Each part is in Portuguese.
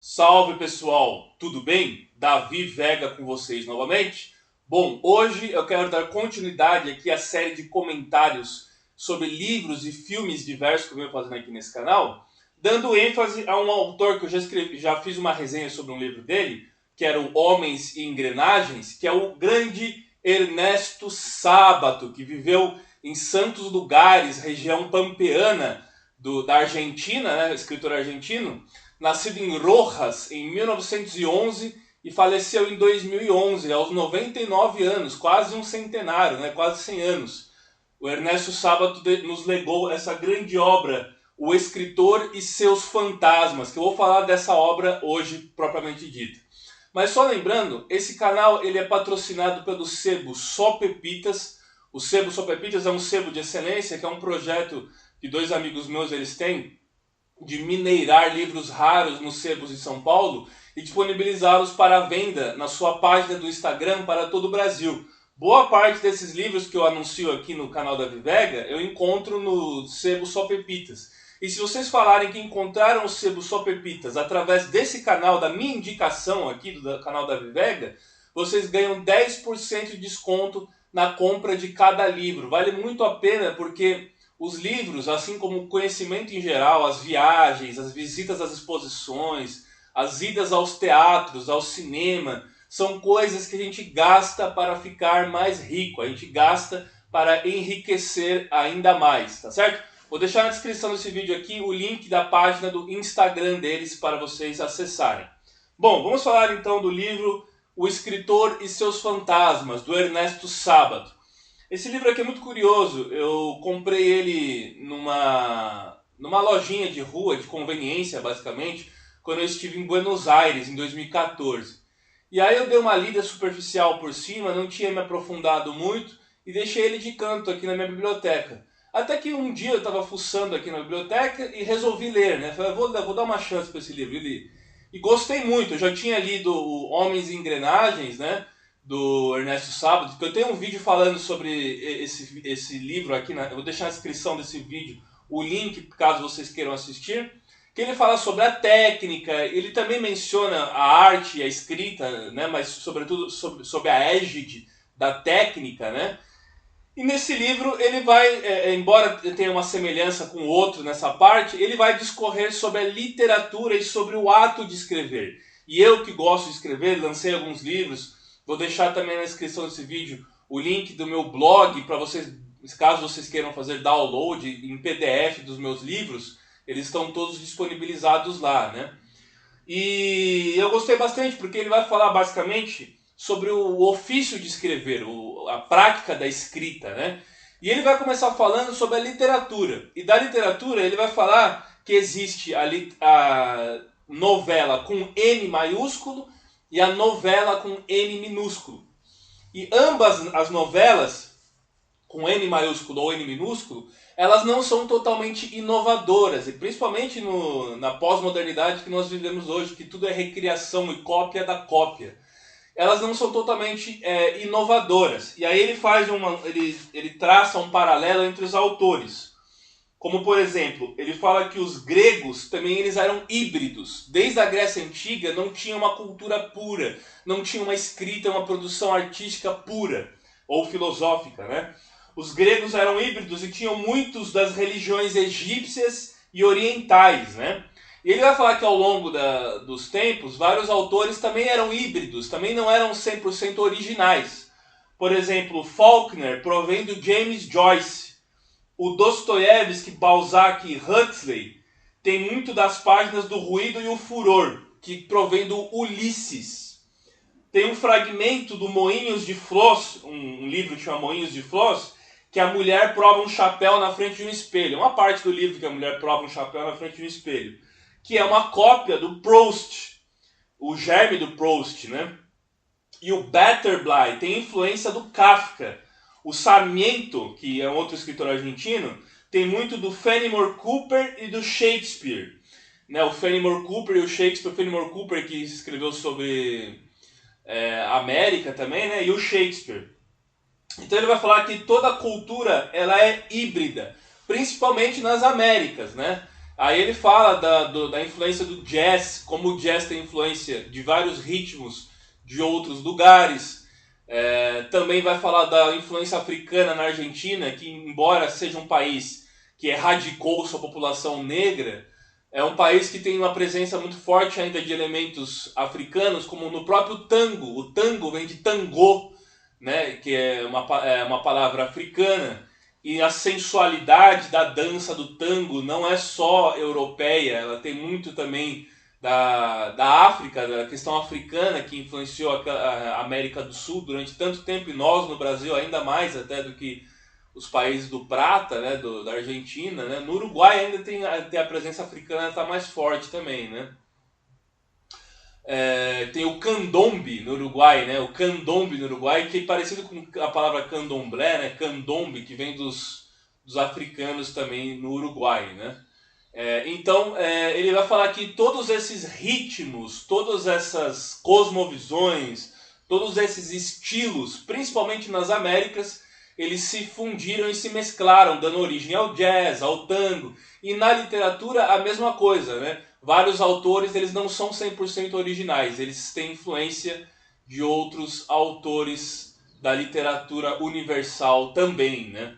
Salve pessoal, tudo bem? Davi Vega com vocês novamente. Bom, hoje eu quero dar continuidade aqui à série de comentários sobre livros e filmes diversos que eu venho fazendo aqui nesse canal, dando ênfase a um autor que eu já fiz uma resenha sobre um livro dele, que era o Homens e Engrenagens, que é o grande Ernesto Sábato, que viveu em Santos Lugares, região pampeana da Argentina, né, escritor argentino, nascido em Rojas em 1911 e faleceu em 2011, aos 99 anos, quase um centenário, né? Quase 100 anos. O Ernesto Sábato nos legou essa grande obra, O Escritor e Seus Fantasmas, que eu vou falar dessa obra hoje, propriamente dita. Mas só lembrando, esse canal ele é patrocinado pelo sebo Só Pepitas. O sebo Só Pepitas é um sebo de excelência, que é um projeto que dois amigos meus eles têm, de mineirar livros raros nos sebos de São Paulo e disponibilizá-los para venda na sua página do Instagram para todo o Brasil. Boa parte desses livros que eu anuncio aqui no canal da Vivega, eu encontro no sebo Só Pepitas. E se vocês falarem que encontraram o sebo Só Pepitas através desse canal, da minha indicação aqui do canal da Vivega, vocês ganham 10% de desconto na compra de cada livro. Vale muito a pena porque os livros, assim como o conhecimento em geral, as viagens, as visitas às exposições, as idas aos teatros, ao cinema, são coisas que a gente gasta para ficar mais rico, a gente gasta para enriquecer ainda mais, tá certo? Vou deixar na descrição desse vídeo aqui o link da página do Instagram deles para vocês acessarem. Bom, vamos falar então do livro O Escritor e Seus Fantasmas, do Ernesto Sábato. Esse livro aqui é muito curioso. Eu comprei ele numa lojinha de rua, de conveniência, basicamente, quando eu estive em Buenos Aires, em 2014. E aí eu dei uma lida superficial por cima, não tinha me aprofundado muito, e deixei ele de canto aqui na minha biblioteca. Até que um dia eu estava fuçando aqui na biblioteca e resolvi ler, né? Falei, vou dar uma chance para esse livro. E gostei muito. Eu já tinha lido o Homens e Engrenagens, né? Do Ernesto Sábato, que eu tenho um vídeo falando sobre esse livro aqui, eu vou deixar na descrição desse vídeo o link, caso vocês queiram assistir, que ele fala sobre a técnica, ele também menciona a arte e a escrita, né, mas sobretudo sobre a égide da técnica, né? E nesse livro ele vai, embora tenha uma semelhança com o outro nessa parte, ele vai discorrer sobre a literatura e sobre o ato de escrever. E eu que gosto de escrever, lancei alguns livros, vou deixar também na descrição desse vídeo o link do meu blog para vocês, caso vocês queiram fazer download em PDF dos meus livros, eles estão todos disponibilizados lá, né? E eu gostei bastante porque ele vai falar basicamente sobre o ofício de escrever, a prática da escrita, né? E ele vai começar falando sobre a literatura. E da literatura ele vai falar que existe a novela com N maiúsculo e a novela com N minúsculo. E ambas as novelas, com N maiúsculo ou N minúsculo, elas não são totalmente inovadoras, e principalmente na pós-modernidade que nós vivemos hoje, que tudo é recriação e cópia da cópia. Elas não são totalmente inovadoras. E aí ele traça um paralelo entre os autores. Como, por exemplo, ele fala que os gregos também eles eram híbridos. Desde a Grécia Antiga não tinha uma cultura pura, não tinha uma escrita, uma produção artística pura, ou filosófica, né? Os gregos eram híbridos e tinham muitos das religiões egípcias e orientais, né? E ele vai falar que ao longo dos tempos, vários autores também eram híbridos, também não eram 100% originais. Por exemplo, Faulkner provém do James Joyce. O Dostoiévski, Balzac e Huxley tem muito das páginas do Ruído e o Furor, que provém do Ulisses. Tem um fragmento do Moinhos de Floss, um livro que chama Moinhos de Floss, que a mulher prova um chapéu na frente de um espelho. Uma parte do livro que a mulher prova um chapéu na frente de um espelho. Que é uma cópia do Proust, o germe do Proust, né? E o Butterfly tem influência do Kafka. O Sarmiento, que é um outro escritor argentino, tem muito do Fenimore Cooper e do Shakespeare. Né? O Fenimore Cooper e o Shakespeare, o Fenimore Cooper que escreveu sobre a América também, né? E o Shakespeare. Então ele vai falar que toda cultura ela é híbrida, principalmente nas Américas, né? Aí ele fala da influência do jazz, como o jazz tem influência de vários ritmos de outros lugares. Também vai falar da influência africana na Argentina, que embora seja um país que erradicou sua população negra, é um país que tem uma presença muito forte ainda de elementos africanos, como no próprio tango. O tango vem de tangô, né, que é uma palavra africana. E a sensualidade da dança do tango não é só europeia, ela tem muito também da África, da questão africana que influenciou a América do Sul durante tanto tempo, e nós no Brasil ainda mais até do que os países do Prata, né, da Argentina. Né? No Uruguai ainda tem a presença africana, está mais forte também, né? Tem o candombe no Uruguai, né? O candombe no Uruguai, que é parecido com a palavra candomblé, né? Candombe, que vem dos africanos também no Uruguai, né? Então, ele vai falar que todos esses ritmos, todas essas cosmovisões, todos esses estilos, principalmente nas Américas, eles se fundiram e se mesclaram, dando origem ao jazz, ao tango. E na literatura a mesma coisa, né? Vários autores, eles não são 100% originais, eles têm influência de outros autores da literatura universal também, né?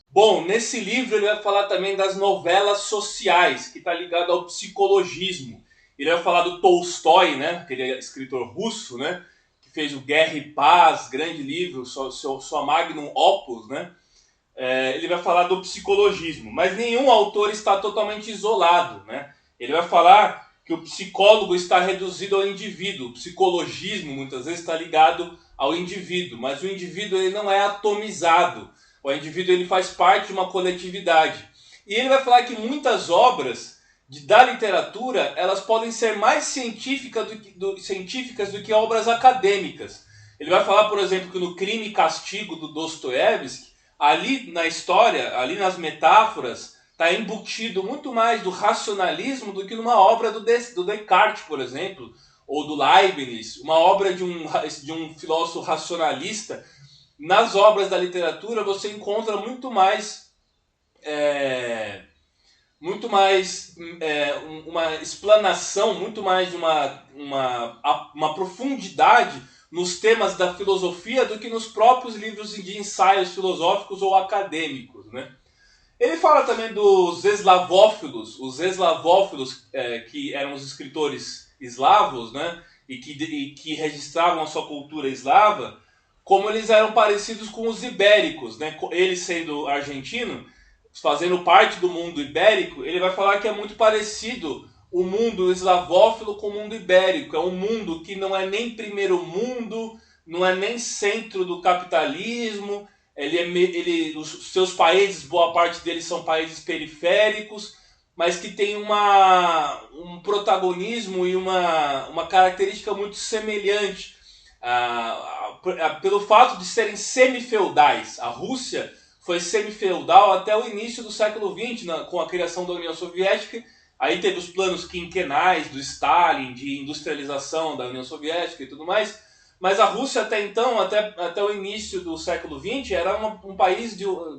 Bom, nesse livro ele vai falar também das novelas sociais, que está ligado ao psicologismo. Ele vai falar do Tolstói, né? Aquele escritor russo, né? Que fez o Guerra e Paz, grande livro, sua magnum opus, né? Ele vai falar do psicologismo, mas nenhum autor está totalmente isolado, né? Ele vai falar que o psicólogo está reduzido ao indivíduo, o psicologismo muitas vezes está ligado ao indivíduo, mas o indivíduo ele não é atomizado, o indivíduo ele faz parte de uma coletividade. E ele vai falar que muitas obras da literatura elas podem ser mais científicas do que obras acadêmicas. Ele vai falar, por exemplo, que no Crime e Castigo do Dostoiévski, ali na história, ali nas metáforas, está embutido muito mais do racionalismo do que numa obra do Descartes, por exemplo, ou do Leibniz, uma obra de um filósofo racionalista. Nas obras da literatura você encontra muito mais uma explanação, muito mais uma profundidade nos temas da filosofia do que nos próprios livros de ensaios filosóficos ou acadêmicos, né? Ele fala também dos eslavófilos, que eram os escritores eslavos, né? E que registravam a sua cultura eslava, como eles eram parecidos com os ibéricos, né? Ele sendo argentino, fazendo parte do mundo ibérico, ele vai falar que é muito parecido o mundo eslavófilo com o mundo ibérico. É um mundo que não é nem primeiro mundo, não é nem centro do capitalismo. Os seus países, boa parte deles são países periféricos, mas que tem um protagonismo e uma característica muito semelhante. Pelo fato de serem semifeudais. A Rússia foi semifeudal até o início do século XX, com a criação da União Soviética. Aí teve os planos quinquenais do Stalin, de industrialização da União Soviética e tudo mais. Mas a Rússia até então, até o início do século XX, era um país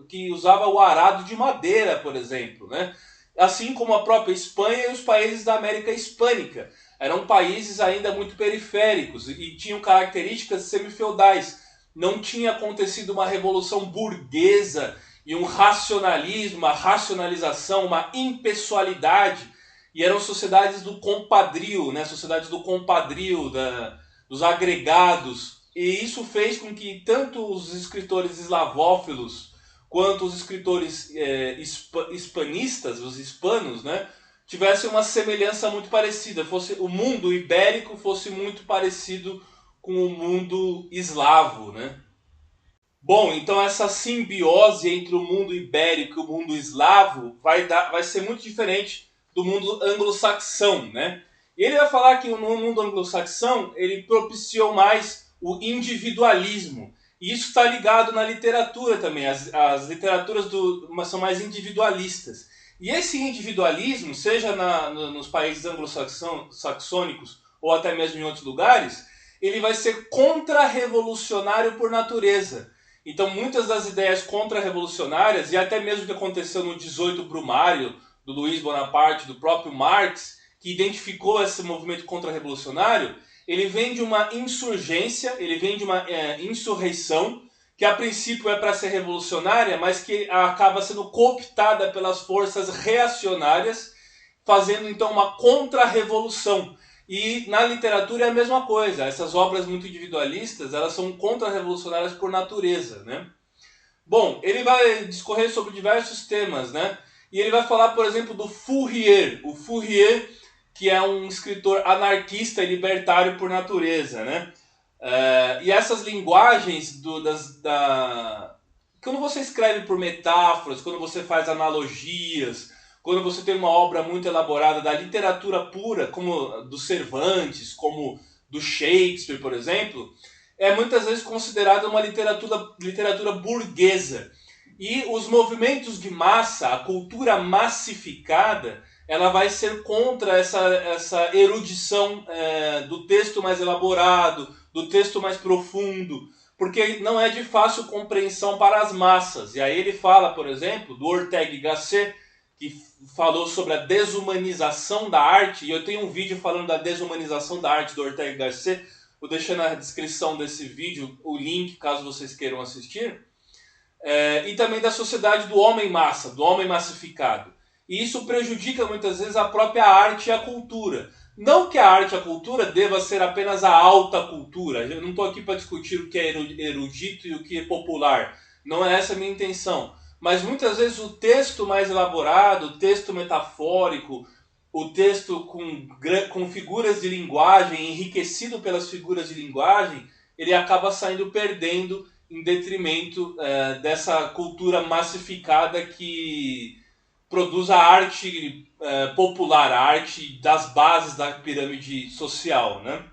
que usava o arado de madeira, por exemplo, né? Assim como a própria Espanha e os países da América Hispânica. Eram países ainda muito periféricos e tinham características semifeudais. Não tinha acontecido uma revolução burguesa e um racionalismo, uma racionalização, uma impessoalidade. E eram sociedades do compadrio, né? Sociedades do compadrio, dos agregados. E isso fez com que tanto os escritores eslavófilos quanto os escritores hispanistas, os hispanos, né, tivessem uma semelhança muito parecida. O mundo ibérico fosse muito parecido com o mundo eslavo, né? Bom, então essa simbiose entre o mundo ibérico e o mundo eslavo vai ser muito diferente do mundo anglo-saxão, né? E ele vai falar que no mundo anglo-saxão ele propiciou mais o individualismo. E isso está ligado na literatura também. As literaturas são mais individualistas. E esse individualismo, seja nos países anglo-saxônicos ou até mesmo em outros lugares, ele vai ser contra-revolucionário por natureza. Então muitas das ideias contra-revolucionárias, e até mesmo o que aconteceu no 18 Brumário, do Luiz Bonaparte, do próprio Marx, que identificou esse movimento contra-revolucionário, ele vem de uma insurgência, ele vem de uma insurreição, que a princípio é para ser revolucionária, mas que acaba sendo cooptada pelas forças reacionárias, fazendo então uma contra-revolução. E na literatura é a mesma coisa, essas obras muito individualistas, elas são contra-revolucionárias por natureza, né? Bom, ele vai discorrer sobre diversos temas, né? E ele vai falar, por exemplo, do Fourier. O Fourier, que é um escritor anarquista e libertário por natureza, né? E essas linguagens quando você escreve por metáforas, quando você faz analogias, quando você tem uma obra muito elaborada da literatura pura, como do Cervantes, como do Shakespeare, por exemplo, é muitas vezes considerada uma literatura burguesa. E os movimentos de massa, a cultura massificada, ela vai ser contra essa erudição do texto mais elaborado, do texto mais profundo, porque não é de fácil compreensão para as massas. E aí ele fala, por exemplo, do Ortega y Gasset, que falou sobre a desumanização da arte, e eu tenho um vídeo falando da desumanização da arte do Ortega y Gasset, vou deixar na descrição desse vídeo o link, caso vocês queiram assistir, e também da sociedade do homem massa, do homem massificado. E isso prejudica muitas vezes a própria arte e a cultura. Não que a arte e a cultura deva ser apenas a alta cultura. Eu não estou aqui para discutir o que é erudito e o que é popular. Não é essa a minha intenção. Mas muitas vezes o texto mais elaborado, o texto metafórico, o texto com figuras de linguagem, enriquecido pelas figuras de linguagem, ele acaba saindo perdendo em detrimento dessa cultura massificada que produz a arte popular, a arte das bases da pirâmide social, né?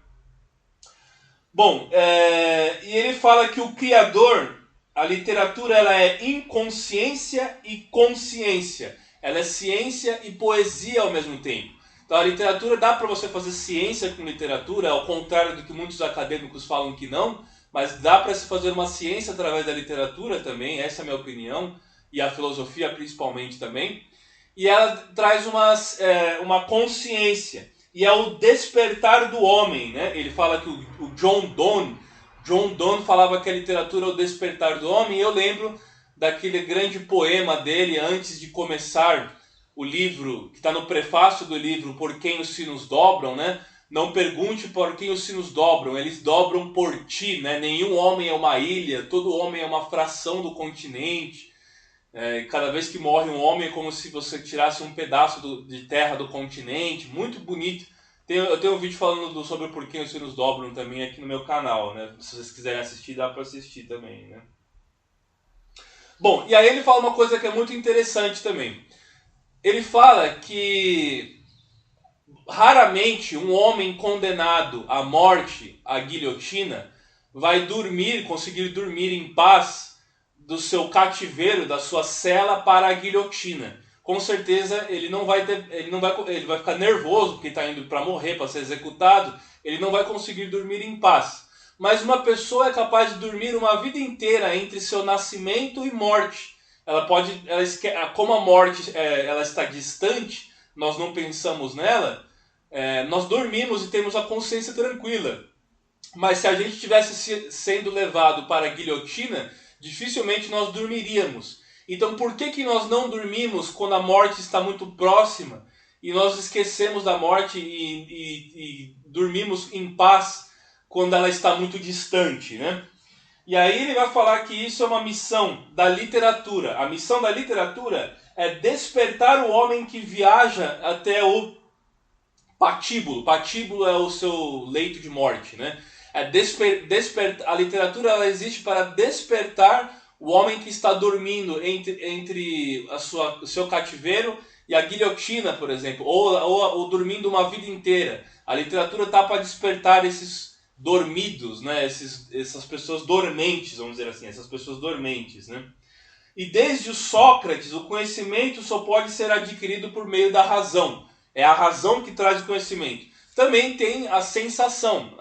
Bom, e ele fala que o criador, a literatura, ela é inconsciência e consciência. Ela é ciência e poesia ao mesmo tempo. Então a literatura, dá para você fazer ciência com literatura, ao contrário do que muitos acadêmicos falam que não, mas dá para se fazer uma ciência através da literatura também, essa é a minha opinião, e a filosofia principalmente também. E ela traz uma consciência, e é o despertar do homem, né? Ele fala que o John Donne falava que a literatura é o despertar do homem, e eu lembro daquele grande poema dele antes de começar o livro, que está no prefácio do livro, Por Quem os Sinos Dobram, né? Não pergunte por quem os sinos dobram, eles dobram por ti, né? Nenhum homem é uma ilha, todo homem é uma fração do continente. Cada vez que morre um homem é como se você tirasse um pedaço de terra do continente. Muito bonito. Eu tenho um vídeo falando sobre por que os sinos dobram também aqui no meu canal, né? Se vocês quiserem assistir, dá para assistir também, né? Bom, e aí ele fala uma coisa que é muito interessante também. Ele fala que raramente um homem condenado à morte, à guilhotina, vai conseguir dormir em paz do seu cativeiro, da sua cela para a guilhotina. Com certeza ele vai ficar nervoso porque está indo para morrer, para ser executado. Ele não vai conseguir dormir em paz. Mas uma pessoa é capaz de dormir uma vida inteira entre seu nascimento e morte. Como a morte ela está distante, nós não pensamos nela. Nós dormimos e temos a consciência tranquila. Mas se a gente estivesse sendo levado para a guilhotina, dificilmente nós dormiríamos. Então por que nós não dormimos quando a morte está muito próxima e nós esquecemos da morte e dormimos em paz quando ela está muito distante, né? E aí ele vai falar que isso é uma missão da literatura. A missão da literatura é despertar o homem que viaja até o patíbulo. Patíbulo é o seu leito de morte, né? A literatura ela existe para despertar o homem que está dormindo entre o seu cativeiro e a guilhotina, por exemplo, ou dormindo uma vida inteira. A literatura está para despertar esses dormidos, né? Essas pessoas dormentes, vamos dizer assim, essas pessoas dormentes, né? E desde o Sócrates, o conhecimento só pode ser adquirido por meio da razão. É a razão que traz o conhecimento. Também tem a sensação,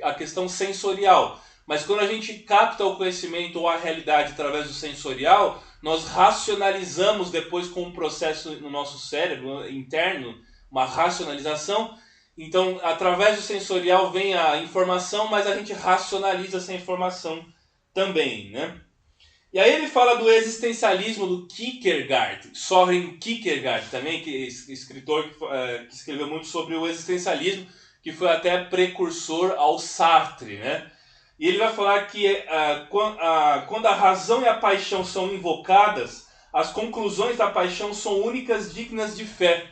a questão sensorial. Mas quando a gente capta o conhecimento ou a realidade através do sensorial, nós racionalizamos depois com um processo no nosso cérebro interno, uma racionalização. Então, através do sensorial vem a informação, mas a gente racionaliza essa informação também, né? E aí ele fala do existencialismo do Kierkegaard, Søren Kierkegaard também, que é escritor que escreveu muito sobre o existencialismo, que foi até precursor ao Sartre, né? E ele vai falar que quando a razão e a paixão são invocadas, as conclusões da paixão são únicas, dignas de fé.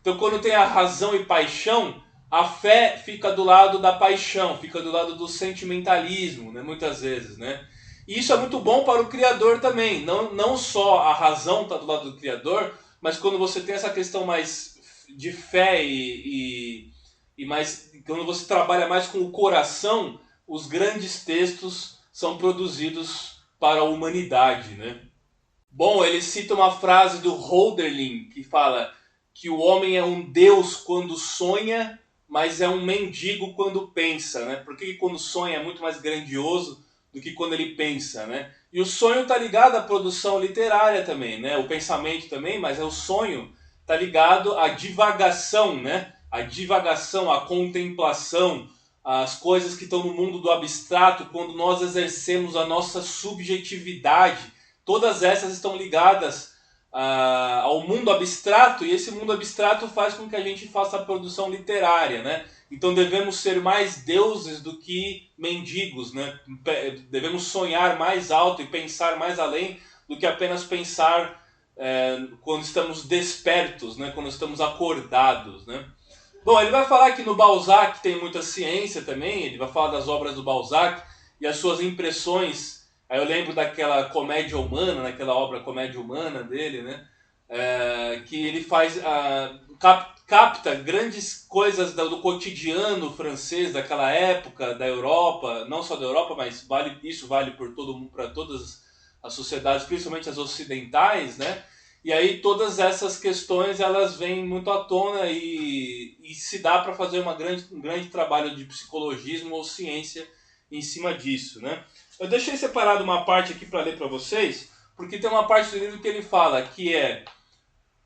Então, quando tem a razão e paixão, a fé fica do lado da paixão, fica do lado do sentimentalismo, né? Muitas vezes, né? E isso é muito bom para o Criador também. Não só a razão está do lado do Criador, mas quando você tem essa questão mais de fé e mais, quando você trabalha mais com o coração, os grandes textos são produzidos para a humanidade, né? Bom, ele cita uma frase do Hölderlin que fala que o homem é um deus quando sonha, mas é um mendigo quando pensa, né? Porque quando sonha é muito mais grandioso do que quando ele pensa, né? E o sonho está ligado à produção literária também, né? O pensamento também, mas o sonho está ligado à divagação, né? A divagação, a contemplação, as coisas que estão no mundo do abstrato, quando nós exercemos a nossa subjetividade, todas essas estão ligadas ao mundo abstrato, e esse mundo abstrato faz com que a gente faça a produção literária, né? Então devemos ser mais deuses do que mendigos, né? Devemos sonhar mais alto e pensar mais além do que apenas pensar quando estamos despertos, né? Quando estamos acordados, né? Bom, ele vai falar que no Balzac tem muita ciência também, ele vai falar das obras do Balzac e as suas impressões. Aí eu lembro daquela Comédia Humana, naquela obra Comédia Humana dele, né? Que ele faz, capta grandes coisas do cotidiano francês daquela época, da Europa, não só da Europa, mas isso vale para todas as sociedades, principalmente as ocidentais, né? E aí todas essas questões elas vêm muito à tona e se dá para fazer um grande trabalho de psicologismo ou ciência em cima disso, né? Eu deixei separado uma parte aqui para ler para vocês, porque tem uma parte do livro que ele fala que é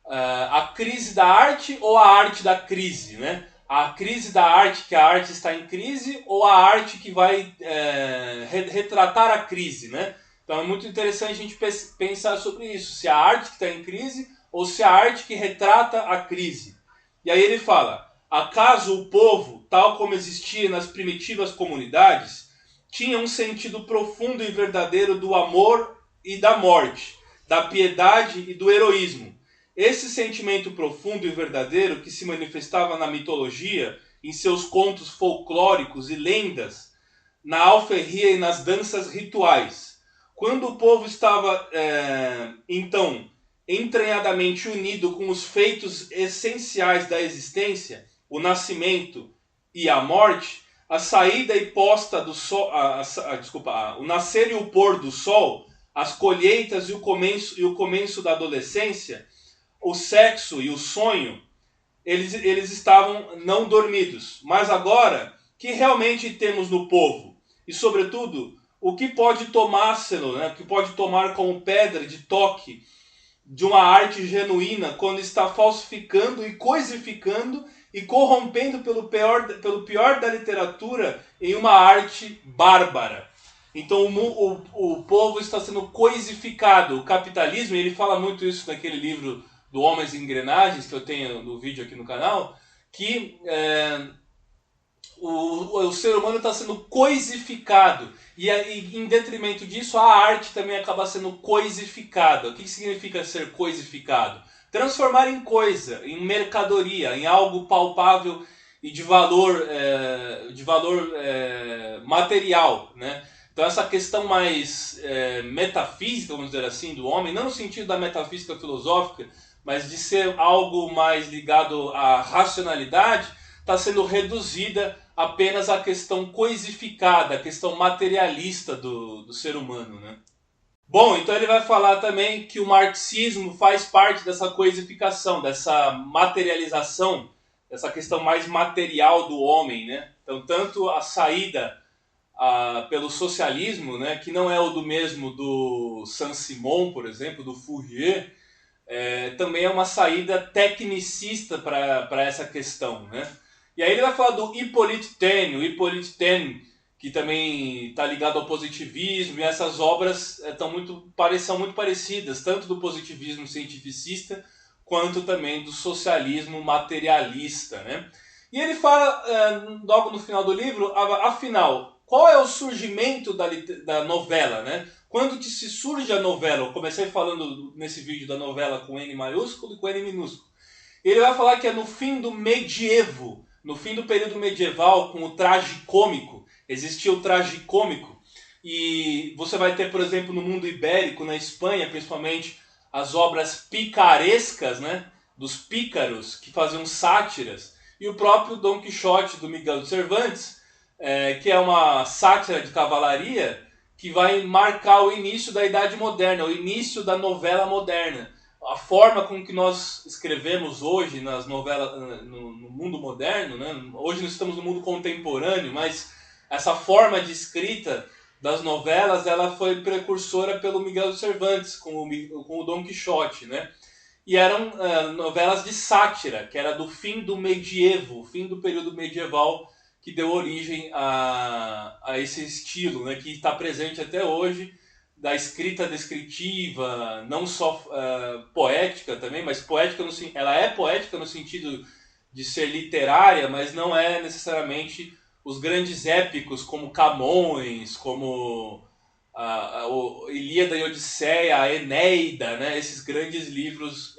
a crise da arte ou a arte da crise, né? A crise da arte, que a arte está em crise, ou a arte que vai retratar a crise, né? Então é muito interessante a gente pensar sobre isso, se a arte que está em crise ou se a arte que retrata a crise. E aí ele fala, acaso o povo, tal como existia nas primitivas comunidades, tinha um sentido profundo e verdadeiro do amor e da morte, da piedade e do heroísmo. Esse sentimento profundo e verdadeiro que se manifestava na mitologia, em seus contos folclóricos e lendas, na alferria e nas danças rituais. Quando o povo estava, então, entranhadamente unido com os feitos essenciais da existência, o nascimento e a morte, a saída e posta do sol, o nascer e o pôr do sol, as colheitas e o começo da adolescência, o sexo e o sonho, eles estavam não dormidos. Mas agora, que realmente temos no povo? E, sobretudo, o que pode tomárselo, né? O que pode tomar como pedra de toque de uma arte genuína quando está falsificando e coisificando e corrompendo pelo pior da literatura em uma arte bárbara. Então o povo está sendo coisificado. O capitalismo, ele fala muito isso naquele livro do Homens e Engrenagens, que eu tenho no vídeo aqui no canal, que o ser humano está sendo coisificado. E em detrimento disso, a arte também acaba sendo coisificada. O que significa ser coisificado? Transformar em coisa, em mercadoria, em algo palpável e de valor material, né? Então essa questão mais metafísica, vamos dizer assim, do homem, não no sentido da metafísica filosófica, mas de ser algo mais ligado à racionalidade, está sendo reduzida apenas à questão coisificada, a questão materialista do ser humano, né? Bom, então ele vai falar também que o marxismo faz parte dessa coisificação, dessa materialização, dessa questão mais material do homem, né? Então, tanto a saída pelo socialismo, né, que não é o do mesmo do Saint-Simon, por exemplo, do Fourier, também é uma saída tecnicista para essa questão, né? E aí ele vai falar do Hippolyte Taine, o Hippolyte Taine, que também está ligado ao positivismo, e essas obras são muito parecidas, tanto do positivismo cientificista, quanto também do socialismo materialista, né? E ele fala, logo no final do livro, afinal, qual é o surgimento da novela, né? Quando que se surge a novela? Eu comecei falando nesse vídeo da novela com N maiúsculo e com N minúsculo. Ele vai falar que é no fim do medievo, no fim do período medieval, com o tragicômico. Existia o tragicômico. E você vai ter, por exemplo, no mundo ibérico, na Espanha principalmente, as obras picarescas, né? Dos pícaros, que faziam sátiras. E o próprio Dom Quixote, do Miguel de Cervantes, que é uma sátira de cavalaria, que vai marcar o início da Idade Moderna, o início da novela moderna. A forma com que nós escrevemos hoje nas novelas, no mundo moderno, né? Hoje nós estamos no mundo contemporâneo, mas essa forma de escrita das novelas, ela foi precursora pelo Miguel de Cervantes, com o Dom Quixote, né? E eram novelas de sátira, que era do fim do medievo, fim do período medieval, que deu origem a esse estilo, né, que está presente até hoje, da escrita descritiva, não só poética também, mas poética ela é poética no sentido de ser literária, mas não é necessariamente os grandes épicos como Camões, como o Ilíada e Odisseia, a Eneida, né, esses grandes livros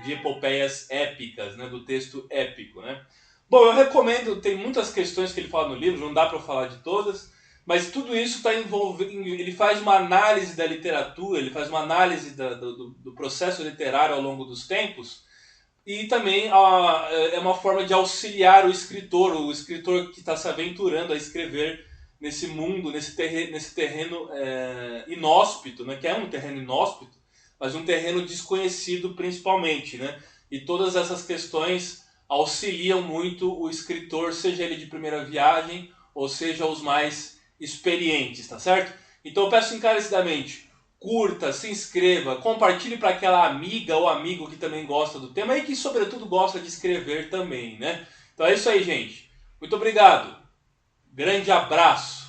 de epopeias épicas, né, do texto épico, né. Bom, eu recomendo, tem muitas questões que ele fala no livro, não dá para eu falar de todas, mas tudo isso está envolvido, ele faz uma análise da literatura, ele faz uma análise do processo literário ao longo dos tempos, e também é uma forma de auxiliar o escritor que está se aventurando a escrever nesse mundo, nesse terreno inóspito, né, que é um terreno inóspito, mas um terreno desconhecido principalmente, né, e todas essas questões auxiliam muito o escritor, seja ele de primeira viagem ou seja os mais experientes, tá certo? Então eu peço encarecidamente, curta, se inscreva, compartilhe para aquela amiga ou amigo que também gosta do tema e que sobretudo gosta de escrever também, né? Então é isso aí, gente. Muito obrigado. Grande abraço.